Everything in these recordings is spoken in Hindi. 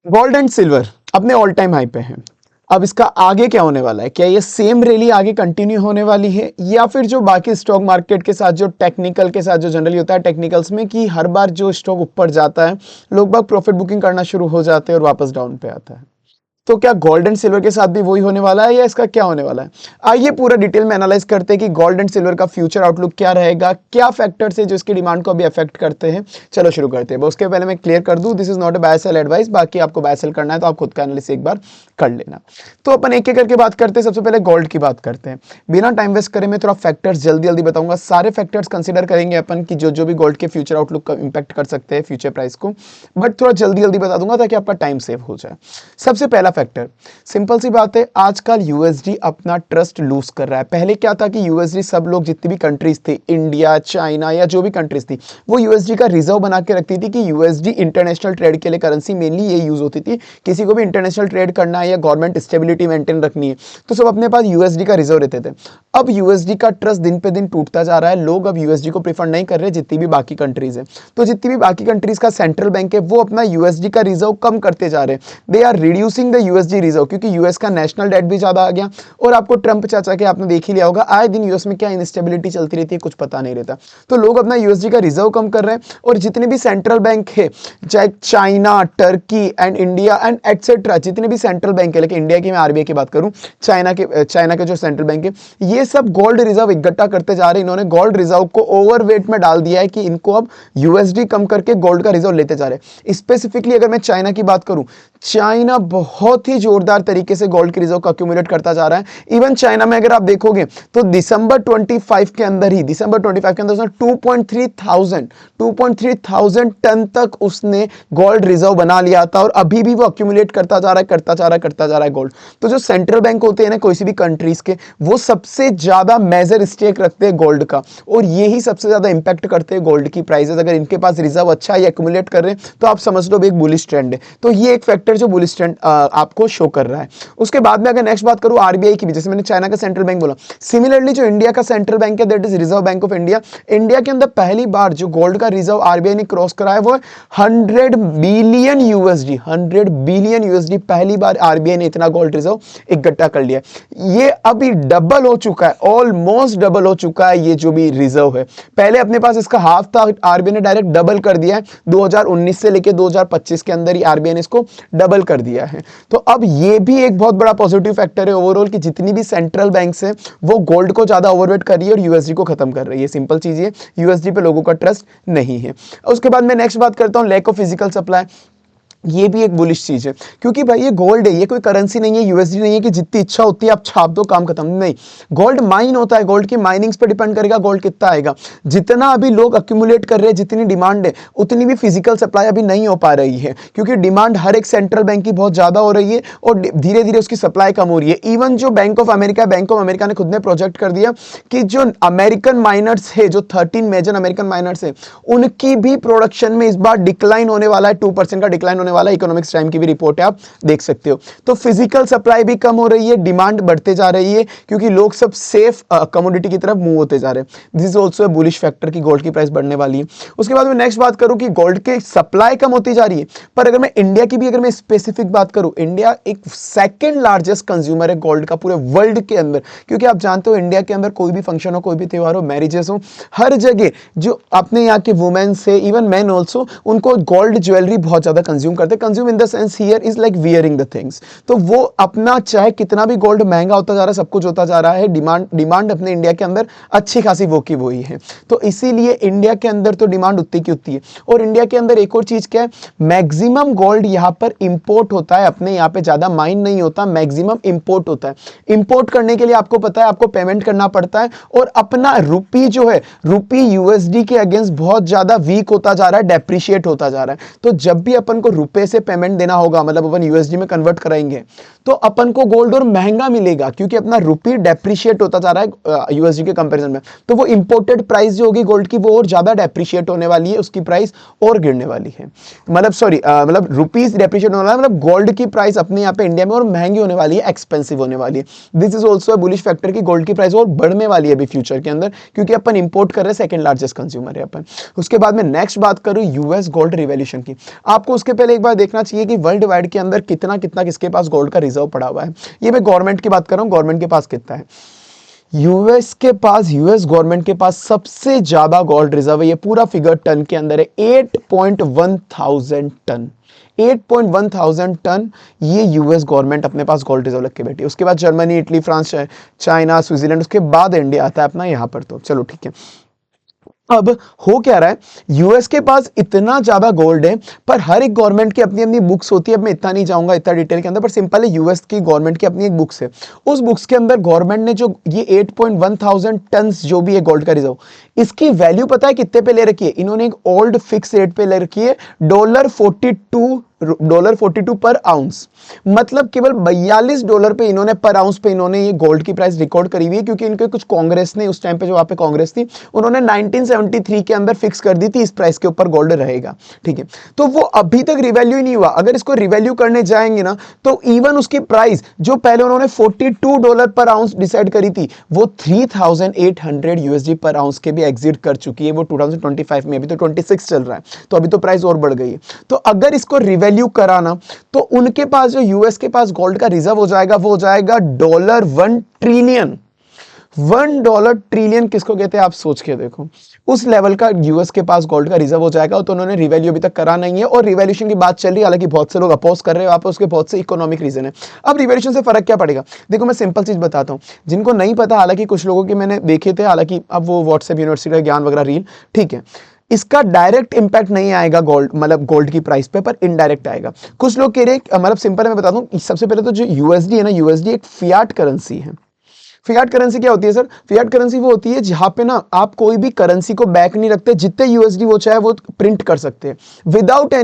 गोल्ड एंड सिल्वर अपने ऑल टाइम हाई पे हैं। अब इसका आगे क्या होने वाला है? क्या ये सेम रैली आगे कंटिन्यू होने वाली है, या फिर जो बाकी स्टॉक मार्केट के साथ, जो टेक्निकल के साथ जो जनरली होता है टेक्निकल्स में, कि हर बार जो स्टॉक ऊपर जाता है लोग बाग प्रॉफिट बुकिंग करना शुरू हो जाते हैं और वापस डाउन पे आता है। तो क्या गोल्ड एंड सिल्वर के साथ भी वही होने वाला है, या इसका क्या होने वाला है? आइए पूरा डिटेल में एनालाइज करते हैं कि गोल्ड एंड सिल्वर का फ्यूचर आउटलुक क्या रहेगा, क्या फैक्टर्स है जो इसकी डिमांड को अभी अफेक्ट करते हैं। चलो शुरू करते हैं। उसके पहले मैं क्लियर कर दूं, this is not a buy sell advice. बाकी आपको बाय सेल करना है तो आप खुद का एनालिसिस एक बार कर लेना। तो अपन एक एक करके बात करते हैं। सबसे पहले गोल्ड की बात करते हैं, बिना टाइम वेस्ट करे मैं थोड़ा फैक्टर्स जल्दी जल्दी बताऊंगा। सारे फैक्टर्स कंसीडर करेंगे अपन कि जो जो भी गोल्ड के फ्यूचर आउटलुक का इंपैक्ट कर सकते हैं फ्यूचर प्राइस को, बट थोड़ा जल्दी जल्दी बता दूंगा ताकि आपका टाइम सेव हो जाए। सबसे पहला फैक्टर, सिंपल सी बात है, आजकल यूएसडी अपना ट्रस्ट लूज कर रहा है। पहले क्या था कि यूएसडी सब लोग, जितनी भी कंट्रीज थी, इंडिया, चाइना या जो भी कंट्रीज थी, वो यूएसडी का रिजर्व बना के रखती थी कि यूएसडी इंटरनेशनल ट्रेड के लिए करेंसी मेनली ये यूज होती थी। किसी को भी इंटरनेशनल ट्रेड करना है या गवर्नमेंट स्टेबिलिटी मेंटेन रखनी है तो सब अपने पास यूएसडी का रिजर्व रहते थे। अब यूएसडी का ट्रस्ट दिन पे दिन टूटता जा रहा है। लोग अब यूएसडी को प्रीफर नहीं कर रहे जितनी भी बाकी कंट्रीज है। तो जितनी भी बाकी कंट्रीज का सेंट्रल बैंक है वो अपना यूएसडी का रिजर्व कम करते जा रहे हैं। They are reducing the USD reserve, क्योंकि यूएस का नेशनल डेट भी ज्यादा आ गया। और आपको ट्रंप चाचा के आपने देख ही लिया होगा, आए दिन यूएस में क्या इंस्टेबिलिटी चलती रहती है, कुछ पता नहीं रहता। तो लोग अपना यूएसडी का रिजर्व कम कर रहे हैं। और जितने भी सेंट्रल बैंक है, चाहे China, Turkey and India and etcetera, जितने भी सेंट्रल बैंक है, लेकिन इंडिया की मैं आरबीआई की बात करूं, चाइना के जो सेंट्रल बैंक है, ये सब गोल्ड रिजर्व इकट्ठा करते जा रहे हैं। इन्होंने गोल्ड रिजर्व को ओवरवेट में डाल दिया है कि इनको अब यूएसडी कम करके गोल्ड का रिजर्व लेते जा रहे हैं। स्पेसिफिकली अगर मैं चाइना की बात करूं, चाइना बहुत ही जोरदार तरीके से गोल्ड के रिजर्व को अक्यूमुलेट करता जा रहा है। इवन चाइना में अगर आप देखोगे तो दिसंबर 25 के अंदर ही, दिसंबर 25 के अंदर उसने 2.3 टन तक उसने गोल्ड रिजर्व बना लिया था। और अभी भी वो अक्यूमुलेट करता जा रहा है गोल्ड। तो जो सेंट्रल बैंक होते हैं ना कोई सी भी कंट्रीज के, वो सबसे ज्यादा मेजर स्टेक रखते हैं गोल्ड का, और ये ही सबसे ज्यादा इंपैक्ट करते हैं गोल्ड की प्राइसेस। अगर इनके पास रिजर्व अच्छा है, अक्यूमुलेट कर रहे हैं, तो आप समझ लो एक बुलिश ट्रेंड है। तो ये एक फैक्टर जो बुलिश ट्रेंड आपको शो कर रहा है। उसके बाद में अगर नेक्स्ट बात करूं आरबीआई की भी, जैसे मैंने चाइना का सेंट्रल बैंक बोला, सिमिलरली जो इंडिया का सेंट्रल बैंक है, that is reserve bank of India. India के अंदर पहली बार जो गोल्ड का रिजर्व आरबीआई ने क्रॉस करा है वो 100 बिलियन यूएसडी। 100 बिलियन यूएसडी पहली बार आरबीआई ने इतना गोल्ड रिजर्व इकट्ठा कर लिया। ये अभी डबल हो चुका है, ऑलमोस्ट डबल हो चुका है ये जो भी रिजर्व है। पहले अपने पास इसका हाफ था, आरबीआई ने डायरेक्ट डबल कर दिया है। 2019 से लेकर 2025 के अंदर ही आरबीआई ने इसको डबल कर दिया है। तो अब ये भी एक बहुत बड़ा पॉजिटिव फैक्टर है ओवरऑल कि जितनी भी सेंट्रल बैंक्स है वो गोल्ड को ज्यादा ओवरवेट कर रही है और यूएसडी को खत्म कर रही है। सिंपल चीज है, यूएसडी पे लोगों का ट्रस्ट नहीं है। उसके बाद मैं नेक्स्ट बात करता हूं लैक ऑफ फिजिकल सप्लाई। ये भी एक बुलिश चीज है, क्योंकि भाई ये गोल्ड है, ये कोई करेंसी नहीं है, यूएसडी नहीं है कि जितनी इच्छा होती है आप छाप दो काम खत्म। नहीं, गोल्ड माइन होता है, गोल्ड की माइनिंग्स पे डिपेंड करेगा गोल्ड कितना आएगा। जितना अभी लोग अक्यूमुलेट कर रहे हैं, जितनी डिमांड है, उतनी भी फिजिकल सप्लाई अभी नहीं हो पा रही है, क्योंकि डिमांड हर एक सेंट्रल बैंक की बहुत ज्यादा हो रही है और धीरे धीरे उसकी सप्लाई कम हो रही है। इवन जो बैंक ऑफ अमेरिका ने खुद ने प्रोजेक्ट कर दिया कि जो अमेरिकन माइनर्स है, जो 13 मेजर अमेरिकन माइनर्स है, उनकी भी प्रोडक्शन में इस बार डिक्लाइन होने वाला है, 2% का डिक्लाइन वाला। इकोनॉमिक्स टाइम की भी रिपोर्ट है, आप देख सकते हो। तो फिजिकल सप्लाई भी कम हो रही है, डिमांड बढ़ते जा रही है, क्योंकि लोग सब सेफ कमोडिटी की तरफ मूव होते जा रहे हैं। This is also a bullish factor कि गोल्ड की प्राइस बढ़ने वाली है। उसके बाद में नेक्स्ट बात करूं कि गोल्ड की सप्लाई कम होती जा रही है, पर अगर मैं इंडिया की भी अगर मैं स्पेसिफिक बात करूं, इंडिया एक सेकेंड लार्जेस्ट कंज्यूमर है गोल्ड का पूरे वर्ल्ड के अंदर। क्योंकि आप जानते हो इंडिया के अंदर कोई भी फंक्शन हो, कोई भी त्योहार हो, मैरिजेस हो, हर जगह जो अपने यहाँ के वुमेन्स है, इवन मैन ऑल्सो, उनको गोल्ड ज्वेलरी बहुत ज्यादा कंज्यूम करते हैं। Consume in the sense here is like wearing the things. तो वो अपना चाहे कितना भी गोल्ड महंगा होता जा रहा है, सब कुछ होता जा रहा है, डिमांड अपने इंडिया के अंदर अच्छी खासी वो की वही है। तो इसीलिए इंडिया के अंदर तो डिमांड उतनी की उतनी है। और इंडिया के अंदर एक और चीज क्या है, मैक्सिमम गोल्ड यहाँ पर इंपोर्ट होता है, अपने यहाँ पे ज्यादा माइन नहीं होता, मैक्सिमम इंपोर्ट होता है। इंपोर्ट करने के लिए आपको पता है आपको पेमेंट करना पड़ता है, और अपना रुपी जो है, रुपी यूएसडी के अगेंस्ट बहुत ज्यादा वीक होता जा रहा है, डेप्रिशिएट होता जा रहा है। तो जब भी अपन को रुपए से पेमेंट देना होगा, मतलब अपन यूएसडी में कन्वर्ट कराएंगे, तो अपन को गोल्ड और महंगा मिलेगा, क्योंकि अपना रुपी डेप्रिशिएट होता जा रहा है यूएसडी के कंपैरिजन में। तो वो इंपोर्टेड प्राइस जो होगी गोल्ड की, वो और ज्यादा डेप्रिशिएट होने वाली है, उसकी प्राइस और गिरने वाली है। मतलब रुपीज डेप्रिशिएट होने वाला है, मतलब गोल्ड की प्राइस अपने यहाँ पे इंडिया में और महंगी होने वाली है, एक्सपेंसिव होने वाली है। This is also a bullish factor कि गोल्ड की प्राइस और बढ़ने वाली है अभी फ्यूचर के अंदर, क्योंकि अपन इंपोर्ट कर रहे हैं, सेकंड लार्जेस्ट कंज्यूमर है अपन। उसके बाद में नेक्स्ट बात करूं यूएस गोल्ड रिवॉल्यूशन की। आपको उसके पहले एक बार देखना चाहिए कि वर्ल्ड वाइड के अंदर कितना कितना किसके पास गोल्ड का रिजर्व पड़ा हुआ है। ये मैं गवर्नमेंट की बात कर रहा हूँ, गवर्नमेंट के पास कितना है। यूएस के पास, यूएस गवर्नमेंट के पास सबसे ज्यादा गोल्ड रिजर्व है, ये पूरा फिगर टन के अंदर है, 8.1 थाउजेंड टन, 8.1 थाउजेंड टन ये यूएस गवर्नमेंट अपने पास गोल्ड रिजर्व रख के बैठी है। उसके बाद Germany, Italy, France, China, Switzerland, उसके बाद इंडिया आता है अपना यहाँ पर। तो चलो ठीक है, अब हो क्या रहा है, यूएस के पास इतना ज्यादा गोल्ड है, पर हर एक गवर्नमेंट की अपनी अपनी बुक्स होती है। अब मैं इतना नहीं जाऊंगा इतना डिटेल के अंदर, पर सिंपल है, यूएस की गवर्नमेंट की अपनी एक बुक्स है। उस बुक्स के अंदर गवर्नमेंट ने जो ये 8.1 थाउजेंड टन जो भी है गोल्ड का रिजर्व, इसकी वैल्यू पता है कितने पे ले रखी है? इन्होंने एक ओल्ड फिक्स रेट पे ले रखी है, $42 पर आउंस। मतलब केवल $42 पे इन्होंने पर आउंस पे इन्होंने ये गोल्ड की प्राइस रिकॉर्ड करी हुई है, क्योंकि इनके कुछ कांग्रेस ने उस टाइम पे जो वहां पे कांग्रेस थी, उन्होंने 1973 के अंदर फिक्स कर दी थी इस प्राइस के ऊपर गोल्ड रहेगा। ठीक है, तो वो अभी तक रिवैल्यू ही नहीं हुआ। अगर इसको रिवैल्यू करने जाएंगे ना, तो इवन उसकी प्राइस जो पहले उन्होंने $42 पर आउंस डिसाइड करी थी, वो 3800 यूएसडी पर आउंस के भी एग्जिट कर चुकी है। वो 2025 में, अभी तो 26 चल रहा है, तो अभी तो प्राइस और बढ़ गई है। तो अगर इसको रिवैल्यू कराना, तो उनके पास जो यूएस के पास गोल्ड का रिजर्व हो जाएगा, वो हो जाएगा $1 ट्रिलियन। $1 ट्रिलियन किसको कहते हैं आप सोच के देखो, उस लेवल का यूएस के पास गोल्ड का रिजर्व हो जाएगा। तो उन्होंने रिवैल्यू अभी तक करा नहीं है, और रिवैल्यूशन की बात चल रही है, हालांकि बहुत से लोग अपोज कर रहे हैं, उसके बहुत से इकोनॉमिक रीजन है। अब रिवैल्यूशन से फर्क क्या पड़ेगा? देखो मैं सिंपल चीज बताता हूं, जिनको नहीं पता, हालांकि कुछ लोगों के मैंने देखे थे, हालांकि अब वो व्हाट्सएप यूनिवर्सिटी का ज्ञान वगैरह रील, ठीक है, इसका डायरेक्ट इंपैक्ट नहीं आएगा गोल्ड, मतलब गोल्ड की प्राइस पे, पर इनडायरेक्ट आएगा। कुछ लोग कह रहे हैं, मतलब सिंपल मैं बता दूं, सबसे पहले तो जो यूएसडी है ना, यूएसडी एक फियाट करेंसी है। फियाट करेंसी क्या होती है सर? फियाट करेंसी वो होती है जहां पे ना आप कोई भी करेंसी को बैक नहीं रखते, जितने यूएसडी वो चाहे वो प्रिंट कर सकते हैं, without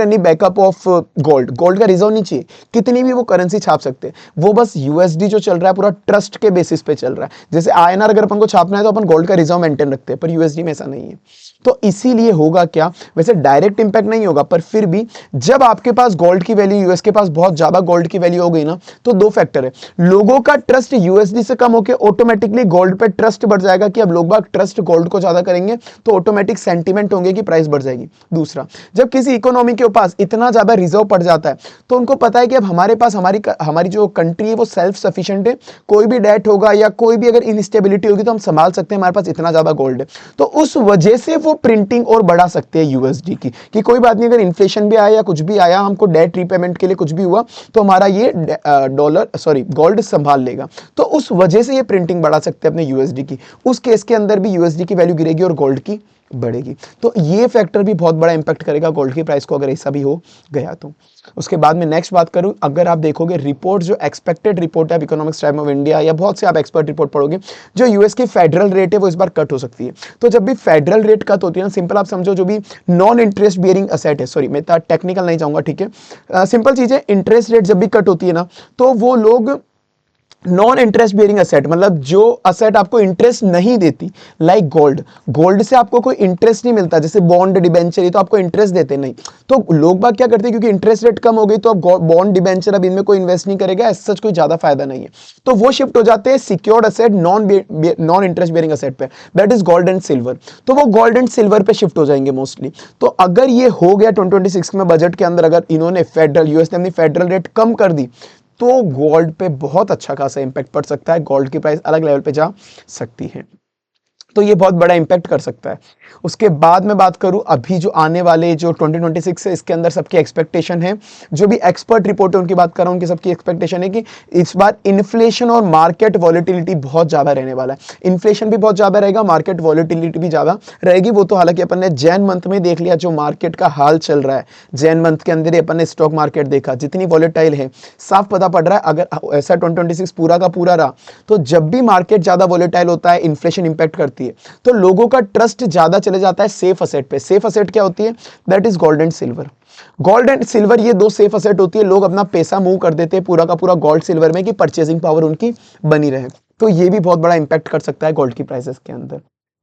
any backup of gold. Gold का रिजर्व नहीं चाहिए, कितनी भी वो करेंसी छाप सकते हैं। वो बस यूएसडी जो चल रहा है पूरा ट्रस्ट के बेसिस पे चल रहा है। जैसे आईएनआर अगर अपन को छापना है तो अपन गोल्ड का रिजर्व मेंटेन रखते हैं, पर यूएसडी में ऐसा नहीं है। तो इसीलिए होगा क्या, वैसे डायरेक्ट इंपैक्ट नहीं होगा, पर फिर भी जब आपके पास गोल्ड की वैल्यू, यूएस के पास बहुत ज्यादा गोल्ड की वैल्यू हो गई ना, तो दो फैक्टर है। लोगों का ट्रस्ट यूएसडी से कम होकर ऑटोमेटिकली गोल्ड पे ट्रस्ट बढ़ जाएगा, कि अब लोग बाग ट्रस्ट गोल्ड को ज्यादा करेंगे, तो ऑटोमेटिक सेंटीमेंट होंगे कि प्राइस बढ़ जाएगी। दूसरा, जब किसी इकोनॉमी के पास इतना ज्यादा रिजर्व पड़ जाता है, तो उनको पता है कि अब हमारे पास हमारी जो कंट्री है वो सेल्फ सफिशिएंट है, कोई भी डेट होगा या कोई भी अगर इनस्टेबिलिटी होगी तो हम संभाल सकते हैं, हमारे पास इतना ज्यादा गोल्ड है। तो उस वजह से वो प्रिंटिंग और बढ़ा सकते हैं यूएसडी की, कि कोई बात नहीं, अगर इन्फ्लेशन भी आया या कुछ भी आया, हमको डेट रीपेमेंट के लिए कुछ भी हुआ, तो हमारा ये गोल्ड संभाल लेगा। तो उस वजह से ये प्रिंटिंग बढ़ा सकते हैं अपने यूएसडी की। उस केस के अंदर भी यूएसडी की वैल्यू गिरेगी और गोल्ड की बढ़ेगी। तो ये फैक्टर भी बहुत बड़ा इंपैक्ट करेगा गोल्ड की प्राइस को, अगर ऐसा भी हो गया तो। उसके बाद में नेक्स्ट बात करूं, अगर आप देखोगे रिपोर्ट, जो एक्सपेक्टेड रिपोर्ट है इकोनॉमिक्स टाइम ऑफ इंडिया, या बहुत से आप एक्सपर्ट रिपोर्ट पढ़ोगे, जो यूएस की फेडरल रेट है वो इस बार कट हो सकती है। तो जब भी फेडरल रेट कट होती है ना, सिंपल आप समझो, जो भी नॉन इंटरेस्ट बियरिंग असेट है, सॉरी मैं इतना टेक्निकल नहीं जाऊंगा, ठीक है, सिंपल चीज है, इंटरेस्ट रेट जब भी कट होती है ना, तो वो लोग नॉन इंटरेस्ट बियरिंग असेट, मतलब जो असेट आपको इंटरेस्ट नहीं देती, लाइक गोल्ड से आपको कोई इंटरेस्ट नहीं मिलता, जैसे बॉन्ड डिबेंचर, ये तो आपको इंटरेस्ट देते नहीं, तो लोग बात क्या करते हैं, क्योंकि इंटरेस्ट रेट कम हो गई, तो अब बॉन्ड डिबेंचर अब इनमें कोई इन्वेस्ट नहीं करेगा, ऐसा सच कोई ज्यादा फायदा नहीं है, तो वो शिफ्ट हो जाते हैं secured asset, non interest bearing asset पे, that is gold and silver. तो वो गोल्ड एंड सिल्वर पे शिफ्ट हो जाएंगे मोस्टली। तो अगर ये हो गया 2026 में बजट के अंदर, अगर इन्होंने यूएस ने अपनी फेडरल रेट कम कर दी, तो गोल्ड पे बहुत अच्छा खासा इंपैक्ट पड़ सकता है, गोल्ड की प्राइस अलग लेवल पे जा सकती है। तो ये बहुत बड़ा इंपैक्ट कर सकता है। उसके बाद में बात करूं, अभी जो आने वाले जो 2026 है, इसके अंदर सबकी एक्सपेक्टेशन है, जो भी एक्सपर्ट रिपोर्ट है उनकी बात कर रहा हूं, उनकी सबकी एक्सपेक्टेशन है कि इस बार इन्फ्लेशन और मार्केट वॉलेटिलिटी बहुत ज्यादा रहने वाला है। इन्फ्लेशन भी बहुत ज्यादा रहेगा, मार्केट वॉलेटिलिटी भी ज्यादा रहेगी। वो तो हालांकि अपन ने जैन मंथ में देख लिया, जो मार्केट का हाल चल रहा है जैन मंथ के अंदर ही अपन ने स्टॉक मार्केट देखा, जितनी वॉलेटाइल है, साफ पता पड़ रहा है। अगर ऐसा 2026 पूरा का पूरा रहा, तो जब भी मार्केट ज्यादा वॉलेटाइल होता है, इन्फ्लेशन इंपैक्ट करती है, तो लोगों का ट्रस्ट ज्यादा चले जाता है सेफ असेट पे। सेफ असेट क्या होती है? That is gold and silver. Gold and silver ये दो सेफ असेट होती है। लोग अपना पैसा मूव कर देते हैं पूरा का पूरा गोल्ड सिल्वर में, कि परचेसिंग पावर उनकी बनी रहे। तो ये भी बहुत बड़ा इंपैक्ट कर सकता है गोल्ड की प्राइसेस के अंदर।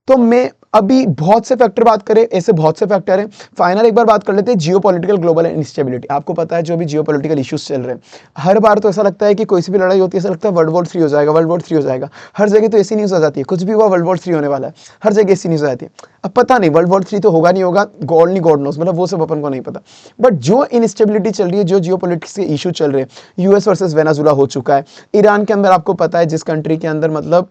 तो मैं अभी बहुत से फैक्टर बात करें, ऐसे बहुत से फैक्टर हैं। फाइनल एक बार बात कर लेते हैं जियोपॉलिटिकल ग्लोबल इंस्टेबिलिटी। आपको पता है जो भी जियोपॉलिटिकल इश्यूज चल रहे हैं, हर बार तो ऐसा लगता है कि कोई सी भी लड़ाई होती है ऐसा लगता है वर्ल्ड वॉर 3 हो जाएगा, वर्ल्ड वॉर 3 हो जाएगा। हर जगह तो ऐसी न्यूज़ आ जाती है, कुछ भी हुआ वर्ल्ड वॉर 3 होने वाला है, हर जगह ऐसी न्यूज़ आ जाती है। अब पता नहीं वर्ल्ड वॉर 3 तो होगा नहीं होगा, गॉड नहीं गॉड नोस, मतलब वो सब अपन को नहीं पता। बट जो इनस्टेबिलिटी चल रही है, जो जियोपॉलिटिक्स के इशू चल रहे हैं, यूएस वर्सेस वेनेजुला हो चुका है, ईरान के अंदर आपको पता है जिस कंट्री के अंदर मतलब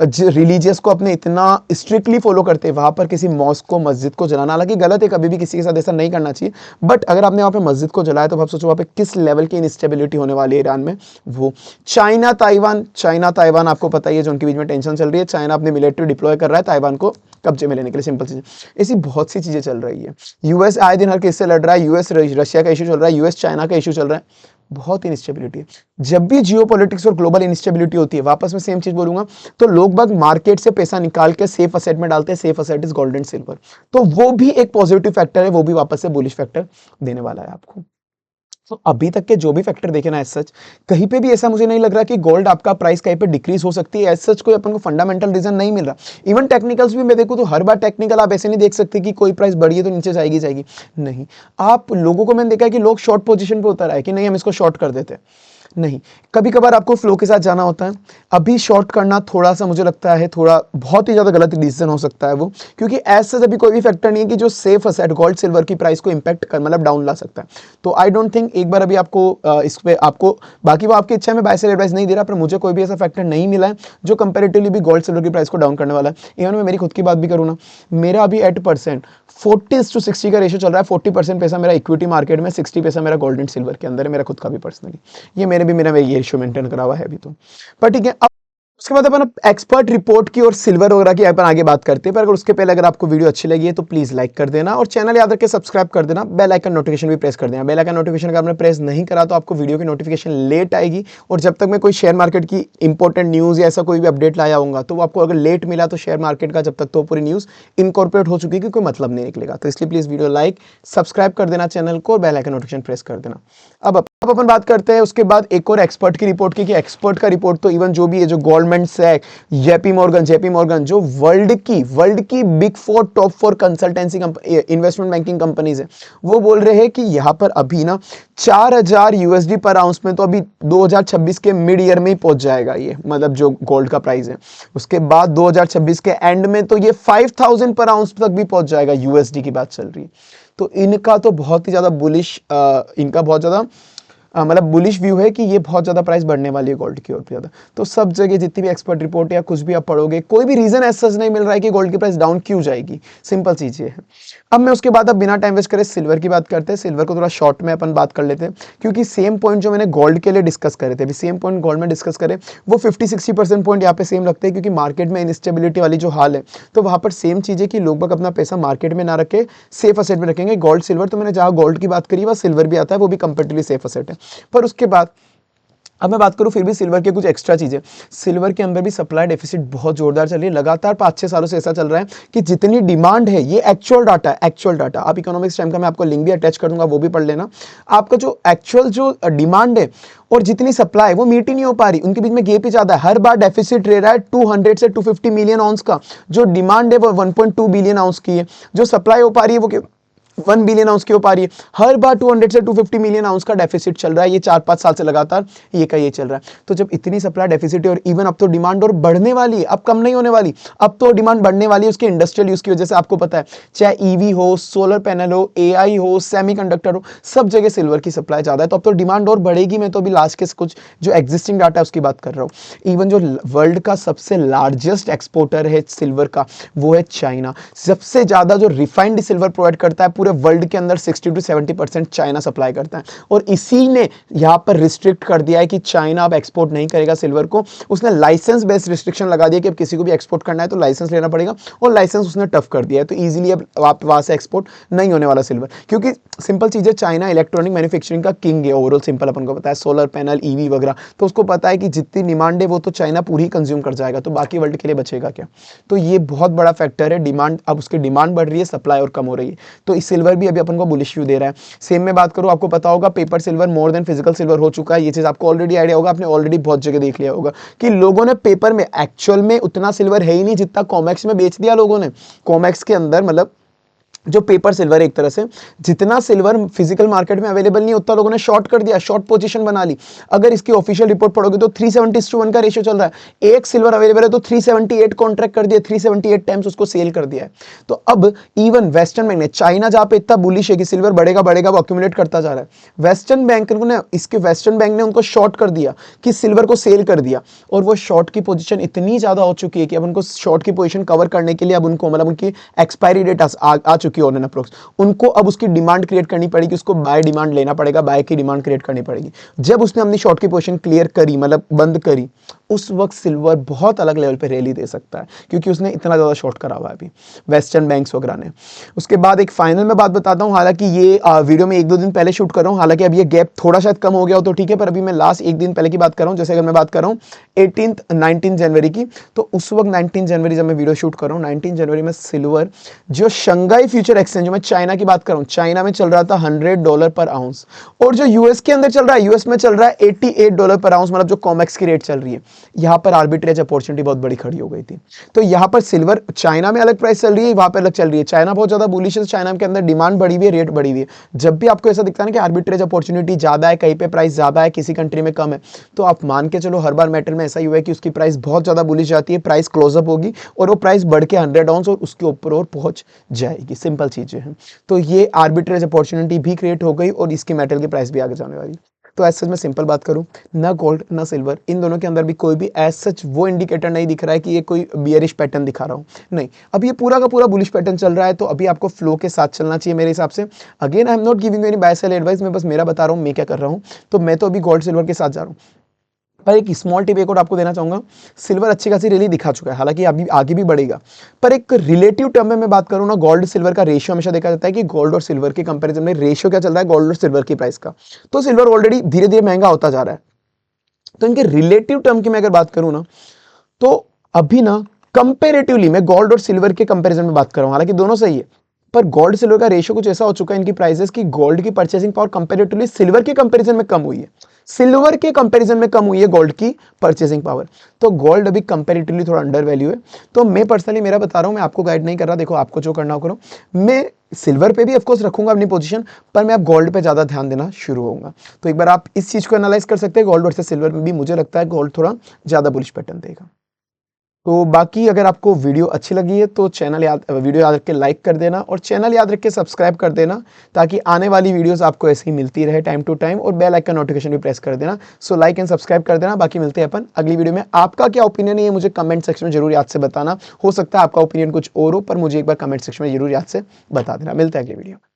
रिलीजियस को अपने इतना स्ट्रिक्टली फॉलो करते हैं, वहां पर किसी मॉस्क को, मस्जिद को जलाना, हालांकि गलत है, कभी भी किसी के साथ ऐसा नहीं करना चाहिए, बट अगर आपने वहां पे मस्जिद को जलाया तो आप सोचो वहां पे किस लेवल की इनस्टेबिलिटी होने वाली है ईरान में। वो चाइना ताइवान आपको पता ही है जो उनके बीच में टेंशन चल रही है, चाइना अपने मिलिट्री डिप्लॉय कर रहा है ताइवान को कब्जे में लेने के लिए, सिंपल चीज। ऐसी बहुत सी चीजें चल रही है। यूएस आए दिन हर किससे लड़ रहा है, यूएस रशिया का इशू चल रहा है, यूएस चाइना का इशू चल रहा है, बहुत इंस्टेबिलिटी है। जब भी जियोपॉलिटिक्स और ग्लोबल इंस्टेबिलिटी होती है, वापस में सेम चीज बोलूंगा, तो लोग बाग मार्केट से पैसा निकाल के सेफ असेट में डालते हैं। Safe asset is gold and silver, तो वो भी एक पॉजिटिव फैक्टर है, वो भी वापस से बुलिश फैक्टर देने वाला है आपको। तो अभी तक के जो भी फैक्टर देखे ना, एज सच कहीं पे भी ऐसा मुझे नहीं लग रहा कि गोल्ड आपका प्राइस कहीं पे डिक्रीज हो सकती है। एज सच कोई अपन को फंडामेंटल रीजन नहीं मिल रहा। इवन टेक्निकल्स भी मैं देखूं तो हर बार टेक्निकल आप ऐसे नहीं देख सकते कि कोई प्राइस बढ़ी है तो नीचे जाएगी जाएगी, नहीं। आप लोगों को मैंने देखा है कि लोग शॉर्ट पोजीशन पे उतर आए कि नहीं हम इसको शॉर्ट कर देते हैं, नहीं। कभी कभार आपको फ्लो के साथ जाना होता है। अभी शॉर्ट करना थोड़ा सा मुझे लगता है थोड़ा बहुत ही ज्यादा गलत डिसीजन हो सकता है वो, क्योंकि ऐसा अभी कोई भी फैक्टर नहीं है कि जो सेफ असेट गोल्ड सिल्वर की प्राइस को इंपैक्ट कर मतलब डाउन ला सकता है। तो आई डोंट थिंक एक बार अभी आपको इस पे आपको, बाकी वो आपकी इच्छा है, मैं बाय सेल एडवाइस नहीं दे रहा, पर मुझे कोई भी ऐसा फैक्टर नहीं मिला है जो कंपेरेटिवली भी गोल्ड सिल्वर की प्राइस को डाउन करने वाला है। इवन मैं मेरी खुद की बात भी करूँ ना, मेरा अभी 8% 40:60 का रेशियो चल रहा है। 40% पैसा मेरा इक्विटी मार्केट में, 60 पैसा मेरा गोल्ड एंड सिल्वर के अंदर है, मेरा खुद का भी पर्सनली। ये मैंने भी मेरा ये रेशियो मेंटेन करा हुआ है अभी तो। पर ठीक है, अब उसके बाद अपन एक्सपर्ट रिपोर्ट की और सिल्वर वगैरह की अपन आगे बात करते हैं। पर अगर उसके पहले अगर आपको वीडियो अच्छी लगी है तो प्लीज लाइक कर देना और चैनल याद रख के सब्सक्राइब कर देना, बेल आइकन नोटिफिकेशन भी प्रेस कर देना। बेल आइकन नोटिफिकेशन अगर आपने प्रेस नहीं करा तो आपको वीडियो की नोटिफिकेशन लेट आएगी, और जब तक मैं कोई शेयर मार्केट की इंपॉर्टेंट न्यूज़ या ऐसा कोई भी अपडेट लाया होगा तो आपको अगर लेट मिला तो शेयर मार्केट का जब तक तो पूरी न्यूज़ इनकॉर्पोरेट हो चुकी है कि कोई मतलब नहीं निकलेगा। तो इसलिए प्लीज़ वीडियो लाइक सब्सक्राइब कर देना चैनल को और बेल आइकन नोटिफिकेशन प्रेस कर देना। अब अपन बात करते हैं उसके बाद एक और एक्सपर्ट की रिपोर्ट की, कि एक्सपर्ट का रिपोर्ट तो इवन जो भी है, जो गोल्डमैन सैक, जेपी मॉर्गन जो वर्ल्ड की big 4 top 4 consultancy investment banking companies है, वो बोल रहे हैं कि यहां पर अभी ना 4000 यूएसडी पर आउंस में तो अभी 2026 के मिड ईयर में ही पहुंच जाएगा ये, मतलब जो गोल्ड का प्राइस है। उसके बाद 2026 के एंड में तो ये 5000 पर आउंस तक भी पहुंच जाएगा, यूएसडी की बात चल रही है। तो इनका तो बहुत ही ज्यादा बुलिश, इनका बहुत ज्यादा मतलब बुलिश व्यू है कि ये बहुत ज़्यादा प्राइस बढ़ने वाली है गोल्ड की और भी ज़्यादा। तो सब जगह जितनी भी एक्सपर्ट रिपोर्ट या कुछ भी आप पढ़ोगे, कोई भी रीज़न ऐसा नहीं मिल रहा है कि गोल्ड की प्राइस डाउन क्यों जाएगी। सिंपल चीज़ ये है। अब मैं उसके बाद अब बिना टाइम वेस्ट करे सिल्वर की बात करते हैं। सिल्वर को थोड़ा शॉर्ट में अपन बात कर लेते हैं, क्योंकि सेम पॉइंट जो मैंने गोल्ड के लिए डिस्कस करे थे, अभी सेम पॉइंट गोल्ड में डिस्कस करें, वो 50-60% पॉइंट यहाँ पे सेम लगते हैं, क्योंकि मार्केट में इनस्टेबिलिटी वाली जो हाल है, तो वहाँ पर सेम चीज़ है कि लोग बाग अपना पैसा मार्केट में ना रखे, सेफ असेट में रखेंगे। गोल्ड सिल्वर, तो मैंने जहाँ गोल्ड की बात करी वह सिल्वर भी आता है, वो भी कंपेरेटिवली सेफ असेट है। पर उसके बाद अब मैं बात करूं फिर भी सिल्वर के कुछ एक्स्ट्रा चीजें। सिल्वर के अंदर भी सप्लाई डेफिसिट बहुत जोरदार चल रही है, लगातार 5-6 सालों से ऐसा चल रहा है कि जितनी डिमांड है, ये एक्चुअल डाटा है, एक्चुअल डाटा। आप इकोनॉमिक्स टाइम का मैं आपको लिंक भी अटैच कर दूंगा, वो भी पढ़ लेना। आपका जो एक्चुअल जो डिमांड है और जितनी सप्लाई वो मीट ही नहीं हो पा रही, उनके बीच में गैप ही ज्यादा है। हर बार डेफिसिट रह रहा है 200 से 250 मिलियन आउंस का। जो डिमांड है वो 1.2 बिलियन आउंस की है, जो सप्लाई हो पा रही है वो 1 बिलियन आउंस की हो पा रही है। हर बार 200 से 250 मिलियन आउंस का डेफिसिट चल रहा है, ये 4-5 साल से लगातार ये का ये चल रहा है। तो जब इतनी सप्लाई डेफिसिट है और इवन अब तो डिमांड और बढ़ने वाली है, अब कम नहीं होने वाली, अब तो डिमांड बढ़ने वाली है उसके इंडस्ट्रियल यूज की वजह से। आपको पता है चाहे ईवी हो, सोलर पैनल हो, एआई हो, सेमीकंडक्टर हो, सब जगह सिल्वर की सप्लाई ज्यादा है, तो अब तो डिमांड और बढ़ेगी। मैं तो अभी लास्ट के कुछ जो एग्जिस्टिंग डाटा है उसकी बात कर रहा हूँ। इवन जो वर्ल्ड का सबसे लार्जेस्ट एक्सपोर्टर है सिल्वर का, वो है चाइना। सबसे ज्यादा जो रिफाइंड सिल्वर प्रोवाइड करता है पूरे वर्ल्ड के अंदर 60 to 70% चाइना सप्लाई करता है, और इसी ने यहां पर रिस्ट्रिक्ट कर दिया है कि चाइना अब एक्सपोर्ट नहीं करेगा सिल्वर को। उसने लाइसेंस बेस्ड रिस्ट्रिक्शन लगा दिया कि अब किसी को भी एक्सपोर्ट करना है तो लाइसेंस लेना पड़ेगा, और लाइसेंस उसने टफ कर दिया है। तो इजीली अब वहां से एक्सपोर्ट नहीं होने वाला सिल्वर, क्योंकि सिंपल चीज है, चाइना इलेक्ट्रॉनिक मैन्युफैक्चरिंग का किंग है ओवरऑल। सिंपल अपन को पता है, सोलर पैनल, ईवी वगैरह, तो उसको पता है कि जितनी डिमांड है वो तो चाइना पूरी कंज्यूम कर जाएगा, तो बाकी वर्ल्ड के लिए बचेगा क्या। तो ये बहुत बड़ा फैक्टर है, डिमांड, अब उसकी डिमांड बढ़ रही है, सप्लाई और कम हो रही है। तो इस सिल्वर भी अभी अपन को बुलिश व्यू दे रहा है। सेम में बात करूँ, आपको पता होगा paper silver more than physical silver हो चुका है। ये चीज़ आपको ऑलरेडी आइडिया होगा, आपने ऑलरेडी बहुत जगह देख लिया होगा कि लोगों ने पेपर में एक्चुअल में उतना सिल्वर है ही नहीं जितना कॉमेक्स में बेच दिया लोगों ने। कॉमेक्स के अंदर मतलब जो पेपर सिल्वर है, एक तरह से जितना सिल्वर फिजिकल मार्केट में अवेलेबल नहीं उतना लोगों ने शॉर्ट कर दिया, शॉर्ट पोजीशन बना ली। अगर इसकी ऑफिशियल रिपोर्ट पढ़ोगे तो 370:1 का रेशियो चल रहा है। एक सिल्वर अवेलेबल है तो 378 कॉन्ट्रैक्ट कर दिया, 378 टाइम्स उसको सेल कर दिया है। तो अब इवन वेस्टर्न बैंक ने, चाइना जहां पे इतना बुलिश है कि सिल्वर बढ़ेगा बढ़ेगा, वो अक्यूमुलेट करता जा रहा है, वेस्टर्न बैंक ने इसके वेस्टर्न बैंक ने उनको शॉर्ट कर दिया कि सिल्वर को सेल कर दिया। और वो शॉर्ट की पोजीशन इतनी ज्यादा हो चुकी है कि अब उनको शॉर्ट की पोजीशन कवर करने के लिए अब उनको मतलब उनकी एक्सपायरी डेट आ चुकी है ऑन एन अप्रोक्स। उनको अब उसकी डिमांड क्रिएट करनी पड़ेगी, उसको बाय डिमांड लेना पड़ेगा, बाय की डिमांड क्रिएट करनी पड़ेगी। जब उसने अपनी शॉर्ट की पोजीशन क्लियर करी, मतलब बंद करी, उस वक्त सिल्वर बहुत अलग लेवल पे रैली दे सकता है क्योंकि उसने इतना ज्यादा शॉर्ट करा हुआ है अभी वेस्टर्न बैंक्स वगैरह ने। उसके बाद एक फाइनल में बात बताता हूं, हालांकि ये वीडियो में 1-2 दिन पहले शूट कर रहा हूं, हालांकि अब ये गैप थोड़ा शायद कम हो गया हो तो ठीक है, पर अभी मैं लास्ट 1 दिन पहले की बात कर रहा हूं। जैसे अगर मैं बात कर रहा हूं 19 जनवरी की, तो उस वक्त 19 जनवरी जब मैं वीडियो शूट कर रहा हूं, 19 जनवरी में सिल्वर जो शंघाई फ्यूचर एक्सचेंज, मैं चाइना की बात कर रहा हूं, चाइना में चल रहा था $100 पर आउंस, और जो यूएस के अंदर चल रहा है, यूएस में चल रहा है $88 पर आउंस, मतलब जो कॉमेक्स की रेट चल रही है। यहां पर आर्बिट्रेज अपॉर्चुनिटी बहुत बड़ी खड़ी हो गई थी। तो यहां पर सिल्वर चाइना में अलग प्राइस चल रही है, वहां पर अलग चल रही है। चाइना बहुत ज्यादा बुलिश है, चाइना के अंदर डिमांड बढ़ी हुई है, रेट बढ़ी हुई है। जब भी आपको ऐसा दिखता है ना कि आर्बिट्रेज अपॉर्चुनिटी ज्यादा है, कहीं पे प्राइस ज्यादा है, किसी कंट्री में कम है, तो आप मान के चलो हर बार मेटल में ऐसा ही हुआ है कि उसकी प्राइस बहुत ज्यादा बुलिश जाती है, प्राइस क्लोजअप होगी और वो प्राइस बढ़ के 100 आउंस और उसके ऊपर और पहुंच जाएगी। सिंपल चीजें हैं। तो ये आर्बिट्रेज अपॉर्चुनिटी भी क्रिएट हो गई और इसकी मेटल की प्राइस भी आगे जाने वाली। तो ऐसा सच मैं सिंपल बात करूं, ना गोल्ड ना सिल्वर, इन दोनों के अंदर भी कोई भी एज सच वो इंडिकेटर नहीं दिख रहा है कि ये कोई बियरिश पैटर्न दिखा रहा हूं, नहीं। अब ये पूरा का पूरा बुलिश पैटर्न चल रहा है, तो अभी आपको फ्लो के साथ चलना चाहिए मेरे हिसाब से। Again I am not giving any buy sell advice, मैं बस मेरा बता रहा हूं मैं क्या कर रहा हूं। तो मैं तो अभी गोल्ड सिल्वर के साथ जा रहा हूं, पर एक स्मॉल टिप एक और आपको देना चाहूंगा। सिल्वर अच्छी खासी रैली दिखा चुका है, हालांकि अभी आगे भी बढ़ेगा, पर एक रिलेटिव टर्म में मैं बात करूं ना, गोल्ड सिल्वर का रेशियो हमेशा देखा जाता है कि गोल्ड और सिल्वर के कंपैरिजन में रेशियो क्या चल रहा है गोल्ड और सिल्वर की प्राइस का। तो सिल्वर ऑलरेडी धीरे धीरे महंगा होता जा रहा है, तो इनके रिलेटिव टर्म की मैं अगर बात करूं ना, तो अभी ना कंपेरेटिवली मैं गोल्ड और सिल्वर के कंपैरिजन में बात कर रहा हूं, हालांकि दोनों सही है, पर गोल्ड सिल्वर का रेशियो कुछ ऐसा हो चुका है इनकी प्राइसेस की गोल्ड की परचेसिंग पावर कंपेरेटिवली सिल्वर के कंपैरिजन में कम हुई है, सिल्वर के कंपैरिजन में कम हुई है गोल्ड की परचेसिंग पावर। तो गोल्ड अभी कंपैरेटिवली थोड़ा अंडर वैल्यू है। तो मैं पर्सनली मेरा बता रहा हूं, मैं आपको गाइड नहीं कर रहा, देखो आपको जो करना हो करो। मैं सिल्वर पे भी ऑफकोर्स रखूंगा अपनी पोजीशन, पर मैं अब गोल्ड पे ज्यादा ध्यान देना शुरू होऊंगा। तो एक बार आप इस चीज को एनालाइज कर सकते हैं, गोल्ड वर्सेस सिल्वर में भी मुझे लगता है गोल्ड थोड़ा ज्यादा बुलिश पैटर्न देगा। तो बाकी अगर आपको वीडियो अच्छी लगी है तो वीडियो याद रख के लाइक कर देना और चैनल याद रख के सब्सक्राइब कर देना, ताकि आने वाली वीडियोस आपको ऐसे ही मिलती रहे टाइम टू टाइम, और बेल आइकन नोटिफिकेशन भी प्रेस कर देना। सो लाइक एंड सब्सक्राइब कर देना। बाकी मिलते हैं अपन अगली वीडियो में। आपका क्या ओपिनियन है ये मुझे कमेंट सेक्शन में जरूर याद से बताना, हो सकता है आपका ओपिनियन कुछ और हो, पर मुझे एक बार कमेंट सेक्शन में जरूर याद से बता देना। मिलते हैं अगली वीडियो में।